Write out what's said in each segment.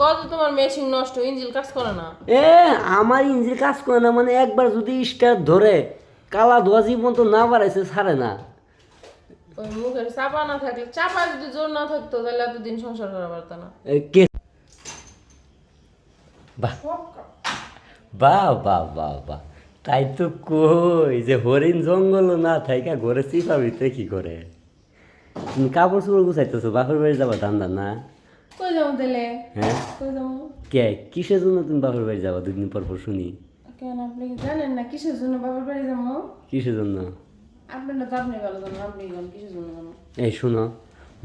কত তোমার মেশিন নষ্ট, ইঞ্জিন কাজ করে না? এ আমার ইঞ্জিন কাজ করে না মানে একবার যদি স্টার্ট ধরে কালা ধোয়া জীবন তো না বাড়াইছে ছাড়ে না। ওই মুখের চাপা না থাকলে, চাপা যদি জোর না থাকতো তাহলে এতদিন সংসার করা পারতো না। কে বাহ বাহ বাহ বাহ বাহ, তাই তো কই যে হরিণ জঙ্গল না থাইকা ঘরে চিপা ভিতরে কি করে? তুমি কাপড় চোপড় গুছাইতেছো, বাপের বাড়ি যাবা ধান্দা না? কই যাবো তাহলে? হ্যাঁ কই যাবো? কে কিসের জন্য তুমি বাপের বাড়ি যাবা 2 দিন পর পর শুনি? কেন আপনি কি জানেন না কিসের জন্য বাবার বাড়ি যাবো? কিসের জন্য? আপনারা তো আপনি ভালো জানেন, আপনি বলেন কিসের জন্য যাবো? এই শোনো,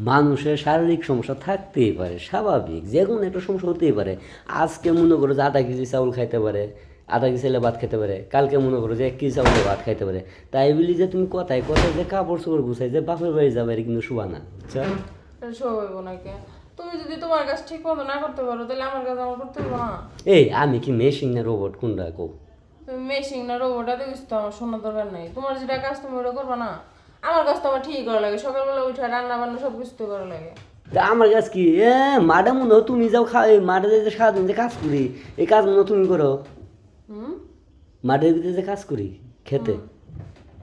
মানুষের শারীরিক সমস্যা থাকতেই পারে, স্বাভাবিক, যে কোনো একটা সমস্যা হতেই পারে। আজকে মনে করো যে 1/2 কেজি চাউল খাইতে পারে, 1/2 কেজি চাইলে ভাত খেতে পারে, কালকে মনে করো যে 1 কেজি চাউলে ভাত খাইতে পারে। তাই বলি যে তুমি কথায় কথায় যে কাপড় চোপড় গুছাই যে বাপের বাড়ি যাবে এটা কিন্তু শুবা না, বুঝছো? এটা সব হইব নাকি? তুমি যদি তোমার কাজ ঠিক মতো না করতে পারো তাহলে আমার কাজ আমার করতে হবে না? এই আমি কি মেশিন না রোবট কোনটা কো? তুমি মেশিন না রোবট এত কিছু তো আমার শোনার দরকার নেই। তোমার যেটা কাজ তুমি ওটা করবে না? আমার কাজ তো আমার ঠিক করা লাগে, সকালবেলা উঠে রান্না বান্না সব কিছু তো করা লাগে। তা আমার কাজ কি? মাঠে মনে হয় তুমি যাও মাঠে যে সারাদিন যে কাজ করি এই কাজ মনে হয় তুমি করো। হুম। মাঠের ভিতরে যে কাজ করি, খেতে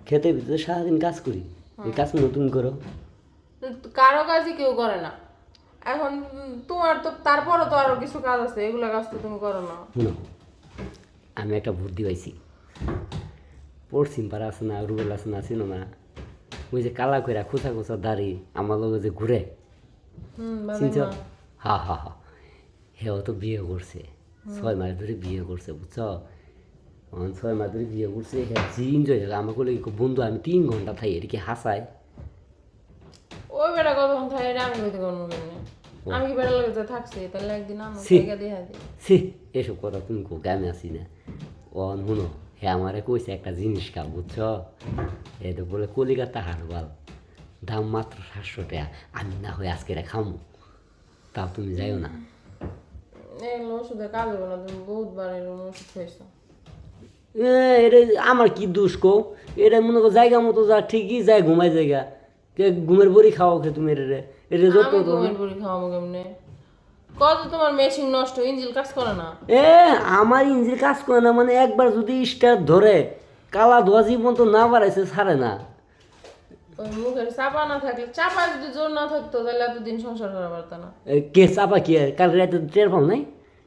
খেতে ভিতরে সারাদিন কাজ করি, এই কাজ মনে হয় তুমি করো। তো কারো কাজই কেউ করে না। এখন তোমার তো তারপরও তো আরো কিছু কাজ আছে, এগুলা কাজ তো তুমি করো না। শুনো, আমি একটা বুদ্ধি পাইছি। পশ্চিম পাড়া আছে না, রুবেল আছে না, চিনো না? ওই যে কালা কইরা খোঁচা খোঁচা দাড়ি আমার লগে যে ঘুরে, চিনছ? হা হা হা, হেও তো বিয়ে করছে, 6 মাস ধরে বিয়ে করছে, বুঝছ? 6 মাস ধরে বিয়ে করছে, হ্যাঁ জি এনজয় থাকে আমাকে বলে বন্ধু আমি 3 ঘন্টা থাই, এটা কি হাসায়? ওই বেটা কতক্ষণ থাকে এটা আমি কইতে পারবো কেমনে? আমি কি বেটা লাগে থাকছি তাহলে একদিন আমার ছি। জায়গা দিয়ে দিই। ছি, এসব কথা তুমি কোকে আমি আসি না। শুনো, হ্যাঁ আমারে কইছে একটা জিনিস খাও, বুঝছ? এই তো বলে কলিকাতা হারবাল, দাম মাত্র 700 টাকা। আমি না হয় আজকে খামো, তাও তুমি যাইও না। এগুলো ওষুধের কাজ হবে না, তুমি বহুতবার এরকম ওষুধ খাইছো। এটা আমার কি দোষ কো? এটা মনে করো জায়গা মতো যা ঠিকই যায় ঘুমাই জায়গা, ঘুমের বড়ি খাওয়া খে তুমি এটা এটা যত আমি ঘুমের বুড়ি খাওয়াবো কেমনে? কত তোমার মেশিন নষ্ট, ইঞ্জিন কাজ করে না? এ আমার ইঞ্জিন কাজ করে না মানে একবার যদি স্টার্ট ধরে কালা ধোয়া জীবন তো না বাড়াইছে ছাড়ে না। ওই মুখের চাপা না থাকলে, চাপা যদি জোর না থাকতো তাহলে এতদিন সংসার করা পারতো না। কে চাপা কি আর কাল রাতে টের পাও নাই?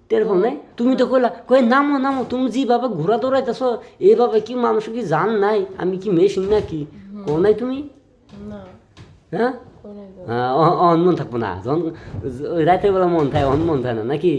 টের পাও নাই? তুমি তো কইলা কই নামো নামো, তুমি যেভাবে ঘোরা দৌড়াইতেছ এইভাবে কি মানুষ কি জান নাই আমি কি মেশিন নাকি? কো নাই তুমি? না, হ্যাঁ কই নাই তো। হ্যাঁ, মন থাকবো না যখন রাতের বেলা মন থাকে, মন থাকে না নাকি?